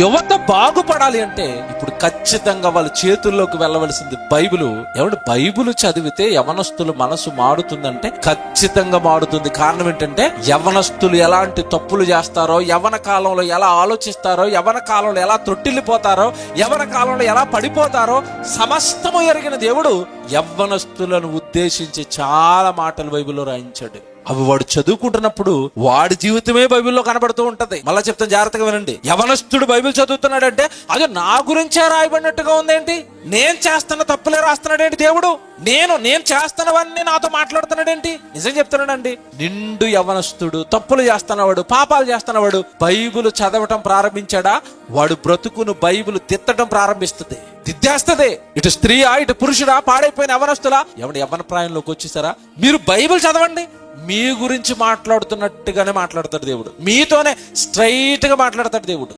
యువత బాగుపడాలి అంటే ఇప్పుడు ఖచ్చితంగా వాళ్ళ చేతుల్లోకి వెళ్ళవలసింది బైబిల్. ఎవడు బైబిల్ చదివితే యవనస్తుల మనసు మారుతుందంటే ఖచ్చితంగా మారుతుంది. కారణం ఏంటంటే యవనస్తులు ఎలాంటి తప్పులు చేస్తారో, యవన కాలంలో ఎలా ఆలోచిస్తారో, యవన కాలంలో ఎలా తొట్టిల్లిపోతారో, యవన కాలంలో ఎలా పడిపోతారో సమస్తము ఎరిగిన దేవుడు యవ్వనస్తులను ఉద్దేశించి చాలా మాటలు బైబిల్లో రాయించాడు. అవి వాడు చదువుకుంటున్నప్పుడు వాడి జీవితమే బైబిల్లో కనబడుతూ ఉంటది. మళ్ళా చెప్తాను, జాగ్రత్తగా వినండి. యవనస్తుడు బైబిల్ చదువుతున్నాడంటే అది నా గురించే రాయబడినట్టుగా ఉందేంటి? నేను చేస్తున్న తప్పులే రాస్తున్నాడేంటి దేవుడు? నేను చేస్తున్నవన్నీ నాతో మాట్లాడుతున్నాడేంటి? నిజం చెప్తున్నాడండి. నిండు యవనస్తుడు తప్పులు చేస్తున్నవాడు, పాపాలు చేస్తున్నవాడు బైబిల్ చదవటం ప్రారంభించాడా, వాడు బ్రతుకును బైబిల్ తిత్తడం ప్రారంభిస్తుంది, దిద్దేస్తుంది. ఇటు స్త్రీయా ఇటు పురుషుడా, పాడైపోయిన యవనస్తులా, యవన ప్రాయంలోకి వచ్చేసారా, మీరు బైబిల్ చదవండి. మీ గురించి మాట్లాడుతున్నట్టుగానే మాట్లాడతాడు దేవుడు, మీతోనే స్ట్రైట్ గా మాట్లాడతాడు దేవుడు.